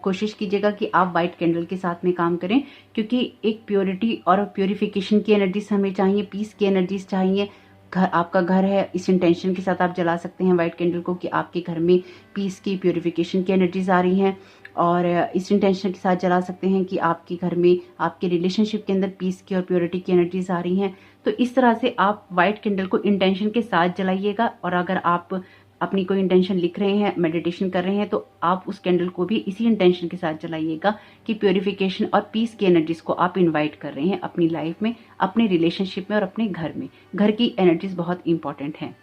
कोशिश कीजिएगा कि आप वाइट कैंडल के साथ में काम करें, क्योंकि एक प्योरिटी और प्योरिफिकेशन की एनर्जीज हमें चाहिए, पीस की एनर्जीज चाहिए। आपका घर है, इस इंटेंशन के साथ आप जला सकते हैं वाइट कैंडल को कि आपके घर में पीस की, प्योरिफिकेशन की एनर्जीज आ रही हैं। और इस इंटेंशन के साथ जला सकते हैं कि आपके घर में, आपके रिलेशनशिप के अंदर पीस की और प्योरिटी की एनर्जीज आ रही हैं। तो इस तरह से आप वाइट कैंडल को इंटेंशन के साथ जलाइएगा। और अगर आप अपनी कोई इंटेंशन लिख रहे हैं, मेडिटेशन कर रहे हैं, तो आप उस कैंडल को भी इसी इंटेंशन के साथ जलाइएगा कि प्योरिफिकेशन और पीस की एनर्जीज को आप इनवाइट कर रहे हैं अपनी लाइफ में, अपने रिलेशनशिप में और अपने घर में। घर की एनर्जीज बहुत इंपॉर्टेंट हैं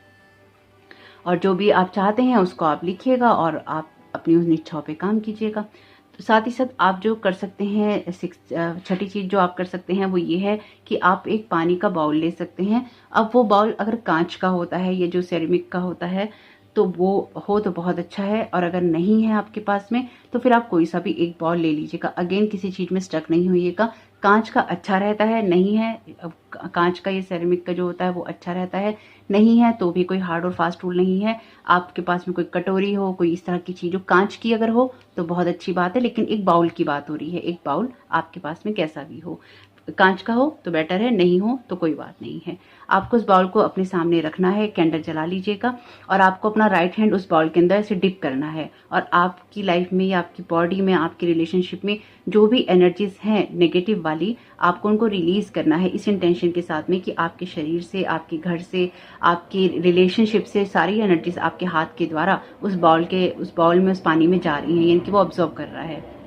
और जो भी आप चाहते हैं उसको आप लिखिएगा और आप अपनी उन इच्छाओं पे काम कीजिएगा। तो साथ ही साथ आप जो कर सकते हैं, छठी चीज़ जो आप कर सकते हैं वो ये है कि आप एक पानी का बाउल ले सकते हैं। अब वो बाउल अगर कांच का होता है या जो सेरेमिक का होता है तो वो हो तो बहुत अच्छा है, और अगर नहीं है आपके पास में तो फिर आप कोई सा भी एक बाउल ले लीजिएगा। अगेन किसी चीज़ में स्टक नहीं होइएगा। कांच का अच्छा रहता है, नहीं है कांच का, ये सेरेमिक का जो होता है वो अच्छा रहता है, नहीं है तो भी कोई हार्ड और फास्ट रूल नहीं है। आपके पास में कोई कटोरी हो, कोई इस तरह की चीज़ हो, कांच की अगर हो तो बहुत अच्छी बात है, लेकिन एक बाउल की बात हो रही है। एक बाउल आपके पास में कैसा भी हो, कांच का हो तो बेटर है, नहीं हो तो कोई बात नहीं है। आपको उस बाउल को अपने सामने रखना है, कैंडल जला लीजिएगा और आपको अपना राइट हैंड उस बाउल के अंदर ऐसे डिप करना है और आपकी लाइफ में या आपकी बॉडी में, आपकी रिलेशनशिप में जो भी एनर्जीज हैं नेगेटिव वाली, आपको उनको रिलीज करना है इस इंटेंशन के साथ में कि आपके शरीर से, आपके घर से, आपकी रिलेशनशिप से सारी एनर्जीज आपके हाथ के द्वारा उस बाउल में, उस पानी में जा रही हैं, यानी कि वो ऑब्जर्व कर रहा है।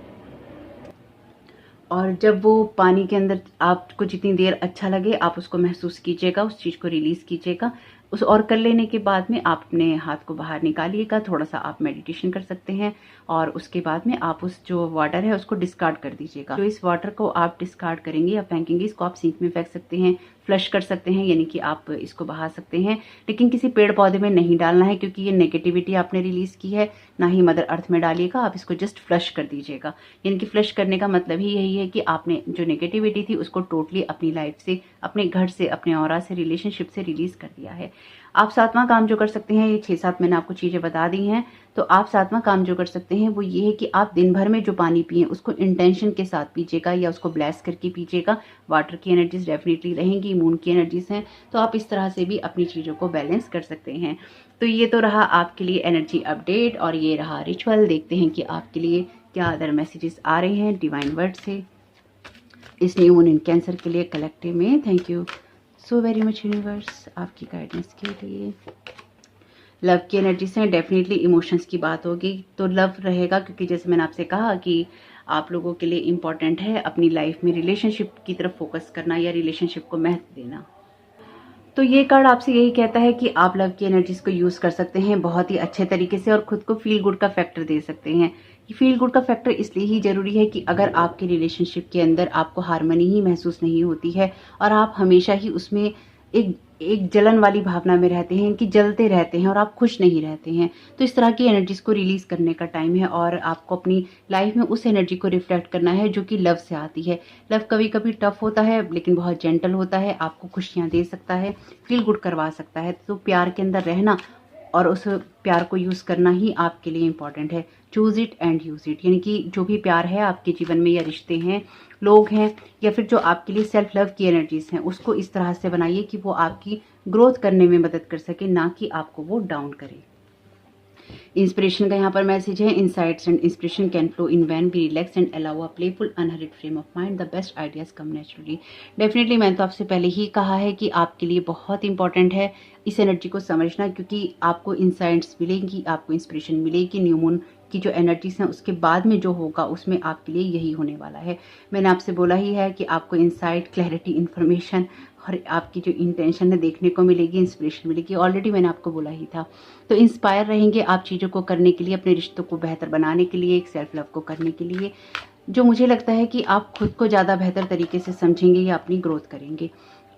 और जब वो पानी के अंदर आपको जितनी देर अच्छा लगे आप उसको महसूस कीजिएगा, उस चीज़ को रिलीज़ कीजिएगा। उस और कर लेने के बाद में आप अपने हाथ को बाहर निकालिएगा, थोड़ा सा आप मेडिटेशन कर सकते हैं और उसके बाद में आप उस जो वाटर है उसको डिस्कार्ड कर दीजिएगा। जो इस वाटर को आप डिस्कार्ड करेंगे या फेंकेंगे, इसको आप सिंक में फेंक सकते हैं, फ्लश कर सकते हैं, यानी कि आप इसको बहा सकते हैं, लेकिन किसी पेड़ पौधे में नहीं डालना है क्योंकि ये नेगेटिविटी आपने रिलीज की है। ना ही मदर अर्थ में डालिएगा, आप इसको जस्ट फ्लश कर दीजिएगा। यानी कि फ्लश करने का मतलब ही यही है कि आपने जो नेगेटिविटी थी उसको टोटली अपनी लाइफ से, अपने घर से, अपने ऑरा से, रिलेशनशिप से रिलीज कर दिया है। आप 7वां काम जो कर सकते हैं, ये 6-7 मैंने आपको चीजें बता दी हैं, तो आप 7वां काम जो कर सकते हैं वो ये है कि आप दिन भर में जो पानी पिए उसको इंटेंशन के साथ पीजिएगा या उसको ब्लेस करके पीजिएगा। वाटर की एनर्जीज डेफिनेटली रहेंगी, मून की एनर्जीज हैं, तो आप इस तरह से भी अपनी चीज़ों को बैलेंस कर सकते हैं। तो ये तो रहा आपके लिए एनर्जी अपडेट और ये रहा रिचुअल। देखते हैं कि आपके लिए क्या अदर मैसेजेस आ रहे हैं डिवाइन वर्ड से इस न्यू मून इन कैंसर के लिए कलेक्टिव में। Thank you so very much universe आपकी गाइडेंस के लिए। लव की एनर्जी से डेफिनेटली इमोशंस की बात होगी, तो लव रहेगा क्योंकि जैसे मैंने आपसे कहा कि आप लोगों के लिए इम्पॉर्टेंट है अपनी लाइफ में रिलेशनशिप की तरफ फोकस करना या रिलेशनशिप को महत्व देना। तो ये कार्ड आपसे यही कहता है कि आप लव की एनर्जीज को यूज कर सकते हैं बहुत ही अच्छे तरीके से और खुद को फील गुड का फैक्टर दे सकते हैं। ये फील गुड का फैक्टर इसलिए ही जरूरी है कि अगर आपके रिलेशनशिप के अंदर आपको हार्मनी ही महसूस नहीं होती है और आप हमेशा ही उसमें एक जलन वाली भावना में रहते हैं कि जलते रहते हैं और आप खुश नहीं रहते हैं, तो इस तरह की एनर्जीज को रिलीज करने का टाइम है और आपको अपनी लाइफ में उस एनर्जी को रिफ्लेक्ट करना है जो कि लव से आती है। लव कभी कभी टफ होता है लेकिन बहुत जेंटल होता है, आपको खुशियां दे सकता है, फील गुड करवा सकता है। तो प्यार के अंदर रहना और उस प्यार को यूज करना ही आपके लिए इम्पॉर्टेंट है। Choose it and use it, यानी कि जो भी प्यार है आपके जीवन में या रिश्ते हैं, लोग हैं या फिर जो आपके लिए सेल्फ लव की एनर्जीज हैं, उसको इस तरह से बनाइए कि वो आपकी ग्रोथ करने में मदद कर सके, ना कि आपको वो डाउन करे। इंस्पिरेशन का यहाँ पर मैसेज है, insights and inspiration can flow in when we relax and allow a playful unhurried frame of mind, the best ideas come naturally. Definitely मैंने तो आपसे पहले ही कहा है कि आपके लिए बहुत इंपॉर्टेंट है इस एनर्जी को समझना, क्योंकि आपको इंसाइट्स मिलेंगी, आपको इंस्पिरेशन मिलेगी। न्यू मून की जो एनर्जीज हैं उसके बाद में जो होगा उसमें आपके लिए यही होने वाला है। मैंने आपसे बोला ही है कि आपको इंसाइट, क्लैरिटी, इन्फॉर्मेशन और आपकी जो इंटेंशन है देखने को मिलेगी, इंस्पिरेशन मिलेगी। ऑलरेडी मैंने आपको बोला ही था। तो इंस्पायर रहेंगे आप चीज़ों को करने के लिए, अपने रिश्तों को बेहतर बनाने के लिए, एक सेल्फ लव को करने के लिए, जो मुझे लगता है कि आप खुद को ज़्यादा बेहतर तरीके से समझेंगे या अपनी ग्रोथ करेंगे।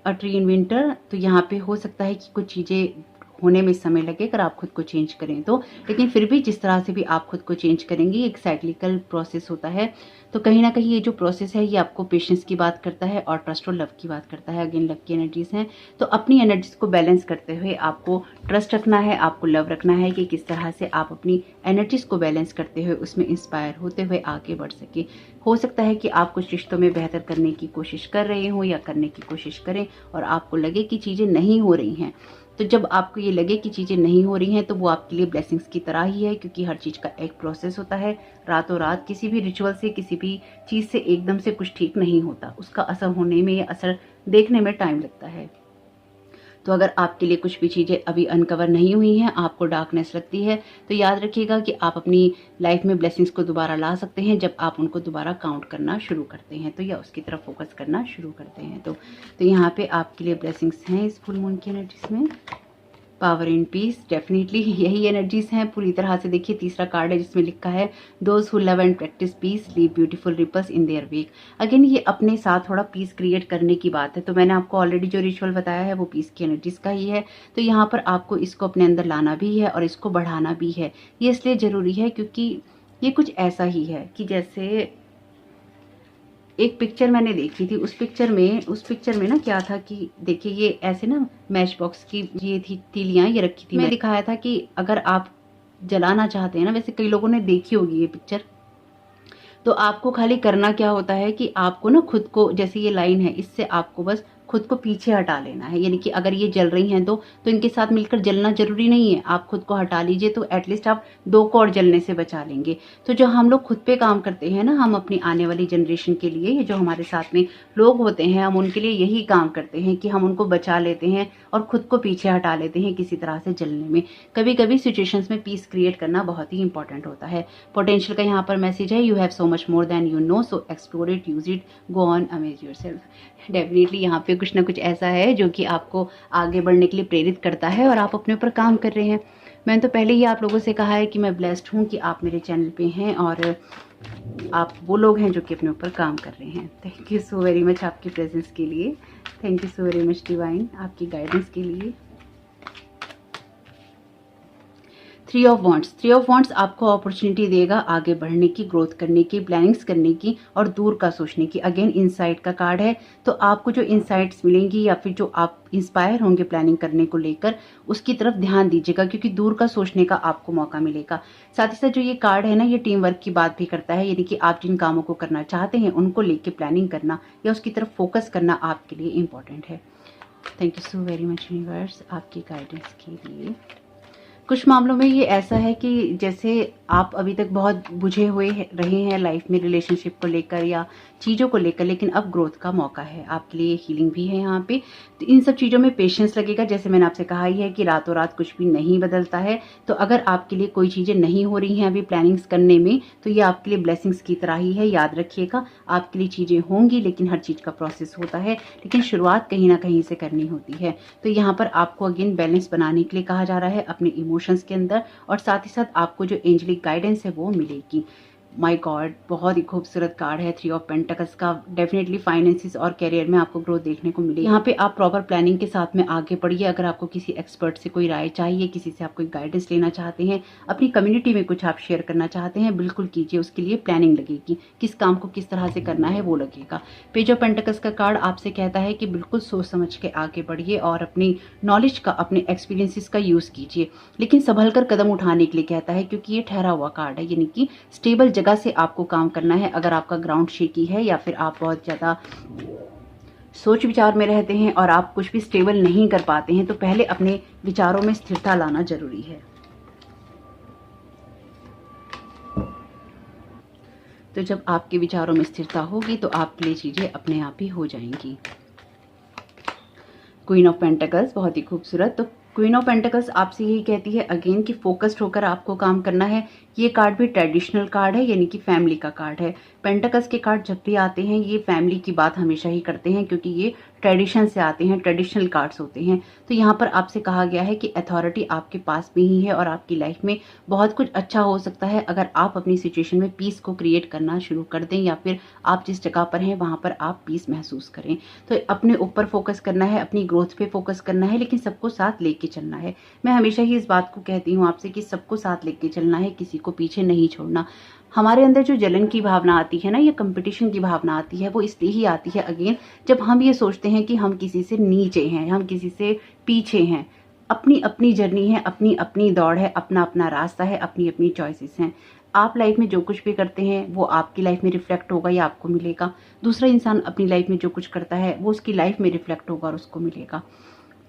अ ट्री इन विंटर, तो यहाँ पे हो सकता है कि कुछ चीज़ें होने में समय लगे अगर आप खुद को चेंज करें तो, लेकिन फिर भी जिस तरह से भी आप खुद को चेंज करेंगे एक साइक्लिकल प्रोसेस होता है। तो कहीं ना कहीं ये जो प्रोसेस है ये आपको पेशेंस की बात करता है और ट्रस्ट और लव की बात करता है। अगेन लव की एनर्जीज हैं, तो अपनी एनर्जीज को बैलेंस करते हुए आपको ट्रस्ट रखना है, आपको लव रखना है कि किस तरह से आप अपनी एनर्जीज को बैलेंस करते हुए उसमें इंस्पायर होते हुए आगे बढ़ सके। हो सकता है कि आप कुछ रिश्तों में बेहतर करने की कोशिश कर रहे हो या करने की कोशिश करें और आपको लगे कि चीज़ें नहीं हो रही हैं। तो जब आपको ये लगे कि चीज़ें नहीं हो रही हैं तो वो आपके लिए ब्लेसिंग्स की तरह ही है, क्योंकि हर चीज़ का एक प्रोसेस होता है। रातों रात किसी भी रिचुअल से, किसी भी चीज़ से एकदम से कुछ ठीक नहीं होता, उसका असर होने में या असर देखने में टाइम लगता है। तो अगर आपके लिए कुछ भी चीज़ें अभी अनकवर नहीं हुई हैं, आपको डार्कनेस लगती है, तो याद रखिएगा कि आप अपनी लाइफ में ब्लेसिंग्स को दोबारा ला सकते हैं जब आप उनको दोबारा काउंट करना शुरू करते हैं तो, या उसकी तरफ फोकस करना शुरू करते हैं तो यहाँ पे आपके लिए ब्लेसिंग्स हैं इस फुल मून की एनर्जीज में। पावर एंड पीस, डेफिनेटली यही एनर्जीज हैं पूरी तरह से। देखिए तीसरा कार्ड है जिसमें लिखा है those who love and practice peace leave beautiful ripples in their wake. Again ये अपने साथ थोड़ा पीस क्रिएट करने की बात है। तो मैंने आपको ऑलरेडी जो रिचुअल बताया है वो पीस की एनर्जीज का ही है। तो यहाँ पर आपको इसको अपने अंदर लाना भी है और इसको बढ़ाना भी है। ये इसलिए जरूरी है क्योंकि ये कुछ ऐसा ही है कि जैसे एक पिक्चर मैंने देखी थी, उस पिक्चर में ना क्या था कि देखिए ये ऐसे ना मैच बॉक्स की ये थी तीलियां ये रखी थी, मैं दिखाया था कि अगर आप जलाना चाहते हैं ना, वैसे कई लोगों ने देखी होगी ये पिक्चर, तो आपको खाली करना क्या होता है कि आपको ना खुद को, जैसे ये लाइन है इससे आपको बस खुद को पीछे हटा लेना है। यानी कि अगर ये जल रही हैं तो इनके साथ मिलकर जलना जरूरी नहीं है, आप खुद को हटा लीजिए तो एटलीस्ट आप 2 को और जलने से बचा लेंगे। तो जो हम लोग खुद पे काम करते हैं ना, हम अपनी आने वाली जनरेशन के लिए, ये जो हमारे साथ में लोग होते हैं, हम उनके लिए यही काम करते हैं कि हम उनको बचा लेते हैं और खुद को पीछे हटा लेते हैं किसी तरह से जलने में। कभी कभी सिचुएशंस में पीस क्रिएट करना बहुत ही इंपॉर्टेंट होता है। पोटेंशियल का यहाँ पर मैसेज है, you have so much more than you know, so explore it, use it, go on, amaze yourself. Definitely यहाँ पे कुछ ना कुछ ऐसा है जो कि आपको आगे बढ़ने के लिए प्रेरित करता है और आप अपने ऊपर काम कर रहे हैं। मैंने तो पहले ही आप लोगों से कहा है कि मैं ब्लेस्ड हूँ कि आप मेरे चैनल पे हैं और आप वो लोग हैं जो कि अपने ऊपर काम कर रहे हैं। Thank you so very much आपकी प्रेजेंस के लिए, thank you so very much divine आपकी गाइडेंस के लिए। थ्री ऑफ वॉन्ट्स आपको अपॉर्चुनिटी देगा आगे बढ़ने की, ग्रोथ करने की, प्लानिंग्स करने की और दूर का सोचने की। अगेन इनसाइट का कार्ड है, तो आपको जो इनसाइट्स मिलेंगी या फिर जो आप इंस्पायर होंगे प्लानिंग करने को लेकर, उसकी तरफ ध्यान दीजिएगा क्योंकि दूर का सोचने का आपको मौका मिलेगा। साथ ही साथ जो ये कार्ड है ना, ये टीम वर्क की बात भी करता है, यानी कि आप जिन कामों को करना चाहते हैं उनको लेके प्लानिंग करना या उसकी तरफ फोकस करना आपके लिए इम्पोर्टेंट है। Thank you so very much universe आपकी गाइडेंस के लिए। कुछ मामलों में ये ऐसा है कि जैसे आप अभी तक बहुत बुझे हुए रहे हैं लाइफ में रिलेशनशिप को लेकर या चीज़ों को लेकर, लेकिन अब ग्रोथ का मौका है आपके लिए, हीलिंग भी है यहाँ पे। तो इन सब चीज़ों में पेशेंस लगेगा। जैसे मैंने आपसे कहा ही है कि रातों रात कुछ भी नहीं बदलता है, तो अगर आपके लिए कोई चीज़ें नहीं हो रही हैं अभी प्लानिंग्स करने में, तो ये आपके लिए ब्लेसिंग्स की तरह ही है। याद रखिएगा, आपके लिए चीज़ें होंगी लेकिन हर चीज़ का प्रोसेस होता है, लेकिन शुरुआत कहीं ना कहीं से करनी होती है। तो यहाँ पर आपको अगेन बैलेंस बनाने के लिए कहा जा रहा है अपने इमोशंस के अंदर, और साथ ही साथ आपको जो एंजलिक गाइडेंस है वो मिलेगी। माय गॉड, बहुत ही खूबसूरत कार्ड है थ्री ऑफ पेंटिकल्स का। डेफिनेटली फाइनेंसिस और करियर में आपको ग्रोथ देखने को मिलेगी। यहाँ पे आप प्रॉपर प्लानिंग के साथ में आगे बढ़िए। अगर आपको किसी एक्सपर्ट से कोई राय चाहिए, किसी से आप कोई गाइडेंस लेना चाहते हैं, अपनी कम्युनिटी में कुछ आप शेयर करना चाहते हैं, बिल्कुल कीजिए। उसके लिए प्लानिंग लगेगी, किस काम को किस तरह से करना है वो लगेगा। पेज ऑफ पेंटिकल्स का कार्ड आपसे कहता है कि बिल्कुल सोच समझ के आगे बढ़िए और अपनी नॉलेज का, अपने एक्सपीरियंसेस का यूज कीजिए, लेकिन संभल कर कदम उठाने के लिए कहता है क्योंकि ये ठहरा हुआ कार्ड है, यानी कि स्टेबल जगह से आपको काम करना है। अगर आपका ग्राउंड शेकी है या फिर आप बहुत ज़्यादा सोच विचार में रहते हैं और आप कुछ भी स्टेबल नहीं कर पाते हैं, तो पहले अपने विचारों में स्थिरता लाना जरूरी है। तो जब आपके विचारों में स्थिरता होगी तो आपके लिए चीज़ें अपने आप ही हो जाएंगी। क्वीन ऑफ पेंटिकल्स बहुत ही खूबसूरत। तो क्वीन ऑफ पेंटिकल्स आपसे यही कहती है अगेन कि फोकस्ड होकर आपको काम करना है। ये कार्ड भी ट्रेडिशनल कार्ड है, यानी कि फैमिली का कार्ड है। पेंटिकल्स के कार्ड जब भी आते हैं ये फैमिली की बात हमेशा ही करते हैं क्योंकि ये ट्रेडिशन से आते हैं, ट्रेडिशनल कार्ड्स होते हैं। तो यहाँ पर आपसे कहा गया है कि अथॉरिटी आपके पास में ही है और आपकी लाइफ में बहुत कुछ अच्छा हो सकता है अगर आप अपनी सिचुएशन में पीस को क्रिएट करना शुरू कर दें, या फिर आप जिस जगह पर हैं वहाँ पर आप पीस महसूस करें। तो अपने ऊपर फोकस करना है, अपनी ग्रोथ पे फोकस करना है, लेकिन सबको साथ लेके चलना है। मैं हमेशा ही इस बात को कहती हूँ आपसे कि सबको साथ लेके चलना है, किसी को पीछे नहीं छोड़ना। हमारे अंदर जो जलन की भावना आती है ना, या कंपटीशन की भावना आती है, वो इसलिए ही आती है अगेन जब हम ये सोचते हैं कि हम किसी से नीचे हैं, हम किसी से पीछे हैं। अपनी अपनी जर्नी है, अपनी अपनी दौड़ है, अपना अपना रास्ता है, अपनी अपनी चॉइसेस हैं। आप लाइफ में जो कुछ भी करते हैं वो आपकी लाइफ में रिफ्लेक्ट होगा या आपको मिलेगा। दूसरा इंसान अपनी लाइफ में जो कुछ करता है वो उसकी लाइफ में रिफ्लेक्ट होगा और उसको मिलेगा।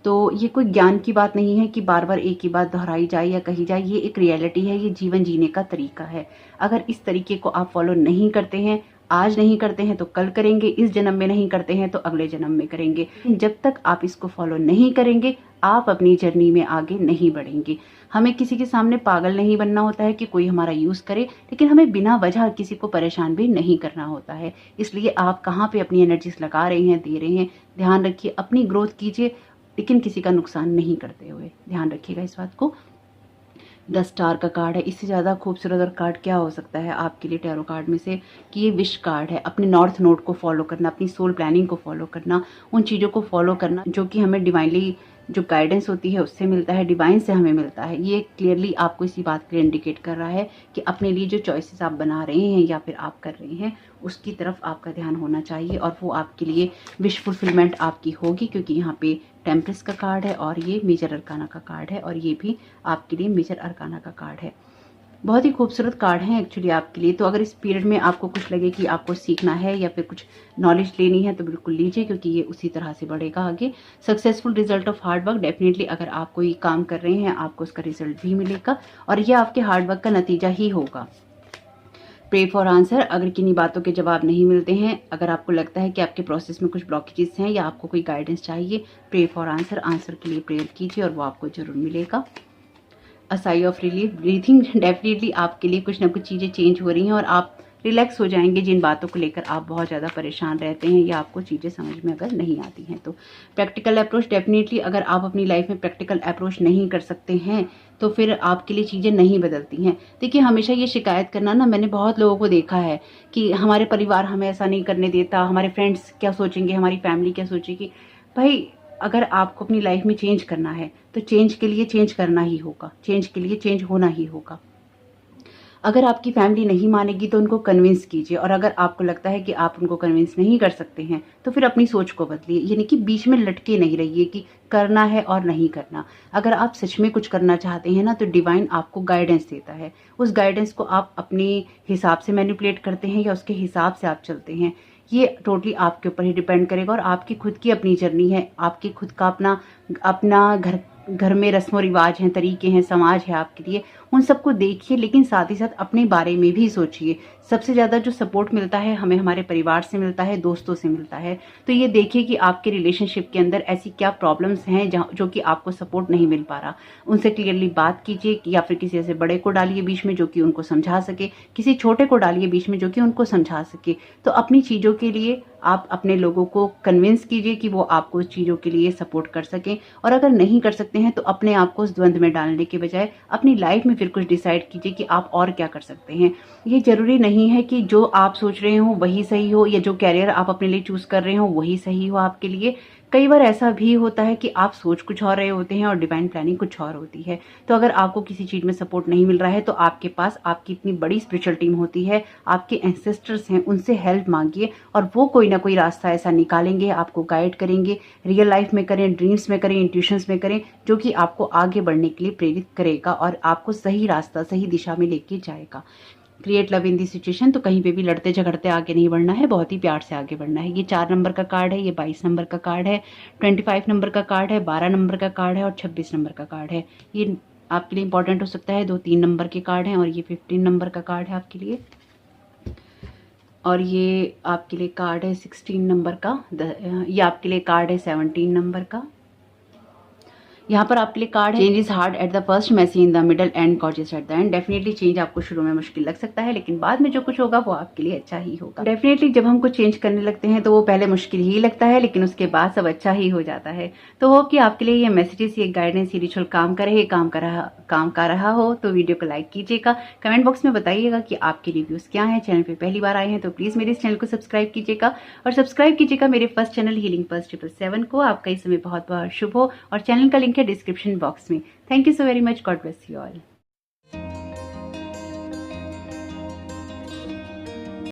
तो ये कोई ज्ञान की बात नहीं है कि बार बार एक ही बात दोहराई जाए या कही जाए। ये एक रियलिटी है, ये जीवन जीने का तरीका है। अगर इस तरीके को आप फॉलो नहीं करते हैं, आज नहीं करते हैं तो कल करेंगे, इस जन्म में नहीं करते हैं तो अगले जन्म में करेंगे। जब तक आप इसको फॉलो नहीं करेंगे आप अपनी जर्नी में आगे नहीं बढ़ेंगे। हमें किसी के सामने पागल नहीं बनना होता है कि कोई हमारा यूज करे, लेकिन हमें बिना वजह किसी को परेशान भी नहीं करना होता है। इसलिए आप कहाँ पे अपनी एनर्जीज लगा रहे हैं, दे रहे हैं, ध्यान रखिए। अपनी ग्रोथ कीजिए लेकिन किसी का नुकसान नहीं करते हुए, ध्यान रखिएगा इस बात को। 10 स्टार का कार्ड है, इससे ज़्यादा खूबसूरत और कार्ड क्या हो सकता है आपके लिए टैरो कार्ड में से कि ये विश कार्ड है। अपने नॉर्थ नोड को फॉलो करना, अपनी सोल प्लानिंग को फॉलो करना, उन चीज़ों को फॉलो करना जो कि हमें डिवाइनली जो गाइडेंस होती है उससे मिलता है, डिवाइन से हमें मिलता है। ये क्लियरली आपको इसी बात के लिए इंडिकेट कर रहा है कि अपने लिए जो चॉइसेस आप बना रहे हैं या फिर आप कर रहे हैं उसकी तरफ आपका ध्यान होना चाहिए और वो आपके लिए विश फुलफिलमेंट आपकी होगी, क्योंकि यहाँ पे टेम्परेस का कार्ड है और ये मेजर अरकाना का कार्ड है और ये भी आपके लिए मेजर अरकाना का कार्ड है। बहुत ही खूबसूरत कार्ड हैं एक्चुअली आपके लिए। तो अगर इस पीरियड में आपको कुछ लगे कि आपको सीखना है या फिर कुछ नॉलेज लेनी है तो बिल्कुल लीजिए, क्योंकि ये उसी तरह से बढ़ेगा आगे। Successful result of hard work, definitely अगर आप कोई काम कर रहे हैं आपको उसका रिजल्ट भी मिलेगा और ये आपके हार्ड वर्क का नतीजा ही होगा। प्रे फॉर आंसर, अगर किन्हीं बातों के जवाब नहीं मिलते हैं, अगर आपको लगता है कि आपके प्रोसेस में कुछ ब्लॉकेजेस हैं या आपको कोई गाइडेंस चाहिए, प्रे फॉर आंसर, आंसर के लिए प्रेयर कीजिए और वो आपको जरूर मिलेगा। A sigh of relief, breathing, definitely आपके लिए कुछ ना कुछ चीज़ें चेंज हो रही हैं और आप रिलैक्स हो जाएंगे जिन बातों को लेकर आप बहुत ज़्यादा परेशान रहते हैं या आपको चीज़ें समझ में अगर नहीं आती हैं। तो प्रैक्टिकल अप्रोच डेफिनेटली, अगर आप अपनी लाइफ में प्रैक्टिकल अप्रोच नहीं कर सकते हैं तो फिर आपके लिए चीज़ें नहीं बदलती हैं। देखिए, हमेशा ये शिकायत करना ना, मैंने बहुत लोगों को देखा है कि हमारे परिवार हमें ऐसा नहीं करने देता, हमारे फ्रेंड्स क्या सोचेंगे, हमारी फैमिली क्या सोचेगी। भाई, अगर आपको अपनी लाइफ में चेंज करना है तो चेंज के लिए चेंज करना ही होगा, चेंज के लिए चेंज होना ही होगा। अगर आपकी फैमिली नहीं मानेगी तो उनको कन्विंस कीजिए, और अगर आपको लगता है कि आप उनको कन्विंस नहीं कर सकते हैं तो फिर अपनी सोच को बदलिए। यानी कि बीच में लटके नहीं रहिए कि करना है और नहीं करना। अगर आप सच में कुछ करना चाहते हैं ना तो डिवाइन आपको गाइडेंस देता है, उस गाइडेंस को आप अपने हिसाब से मैनिपुलेट करते हैं या उसके हिसाब से आप चलते हैं, ये टोटली आपके ऊपर ही डिपेंड करेगा। और आपकी खुद की अपनी जर्नी है, आपकी खुद का अपना अपना घर में रस्मों रिवाज हैं, तरीके हैं, समाज है आपके लिए, उन सबको देखिए, लेकिन साथ ही साथ अपने बारे में भी सोचिए। सबसे ज़्यादा जो सपोर्ट मिलता है हमें हमारे परिवार से मिलता है, दोस्तों से मिलता है। तो ये देखिए कि आपके रिलेशनशिप के अंदर ऐसी क्या प्रॉब्लम्स हैं जो कि आपको सपोर्ट नहीं मिल पा रहा। उनसे क्लियरली बात कीजिए, या फिर किसी ऐसे बड़े को डालिए बीच में जो कि उनको समझा सके, किसी छोटे को डालिए बीच में जो कि उनको समझा सके। तो अपनी चीज़ों के लिए आप अपने लोगों को कन्विंस कीजिए कि वो आपको उस चीज़ों के लिए सपोर्ट कर सकें। और अगर नहीं कर सकते हैं तो अपने आप को उस द्वंद्व में डालने के बजाय अपनी लाइफ में फिर कुछ डिसाइड कीजिए कि आप और क्या कर सकते हैं। ये जरूरी नहीं है कि जो आप सोच रहे हो वही सही हो, या जो कैरियर आप अपने लिए चूज कर रहे हो वही सही हो आपके लिए। कई बार ऐसा भी होता है कि आप सोच कुछ और रहे होते हैं और डिवाइन प्लानिंग कुछ और होती है। तो अगर आपको किसी चीज में सपोर्ट नहीं मिल रहा है तो आपके पास आपकी इतनी बड़ी स्पिरिचुअल टीम होती है, आपके एंसेस्टर्स हैं, उनसे हेल्प मांगिए और वो कोई ना कोई रास्ता ऐसा निकालेंगे, आपको गाइड करेंगे। रियल लाइफ में करें, ड्रीम्स में करें, इंट्यूशंस में करें, जो कि आपको आगे बढ़ने के लिए प्रेरित करेगा और आपको सही रास्ता, सही दिशा में लेके जाएगा। Create love in the situation, तो कहीं पे भी लड़ते झगड़ते आगे नहीं बढ़ना है, बहुत ही प्यार से आगे बढ़ना है। ये 4 नंबर का कार्ड है, ये 22 नंबर का कार्ड है, 25 नंबर का कार्ड है, 12 नंबर का कार्ड है और 26 नंबर का कार्ड है। ये आपके लिए इंपॉर्टेंट हो सकता है। 2-3 नंबर के कार्ड हैं और ये 15 नंबर का कार्ड है आपके लिए, और ये आपके लिए कार्ड है 16 नंबर का। ये आपके लिए कार्ड है 17 नंबर का। यहाँ पर आपके लिए कार्ड है change is hard at the first, messy in the middle and gorgeous at the end. Definitely change आपको शुरू में मुश्किल लग सकता है, लेकिन बाद में जो कुछ होगा वो आपके लिए अच्छा ही होगा। डेफिनेटली जब हम कुछ चेंज करने लगते हैं तो वो पहले मुश्किल ही लगता है, लेकिन उसके बाद सब अच्छा ही हो जाता है। तो होप कि आपके लिए ये मैसेजेस, ये गाइडेंस, ये रिचुअल काम करे, काम कर रहा हो। तो वीडियो को लाइक कीजिएगा, कमेंट बॉक्स में बताइएगा कि आपके रिव्यूज क्या है। चैनल पे पहली बार आए हैं तो प्लीज मेरे इस चैनल को सब्सक्राइब कीजिएगा, और सब्सक्राइब कीजिएगा मेरे फर्स्ट चैनल हीलिंग पल्स 777 को। आपका इस समय बहुत बहुत शुभ हो, और चैनल का लिंक है डिस्क्रिप्शन बॉक्स में। Thank you so very much. God bless you all.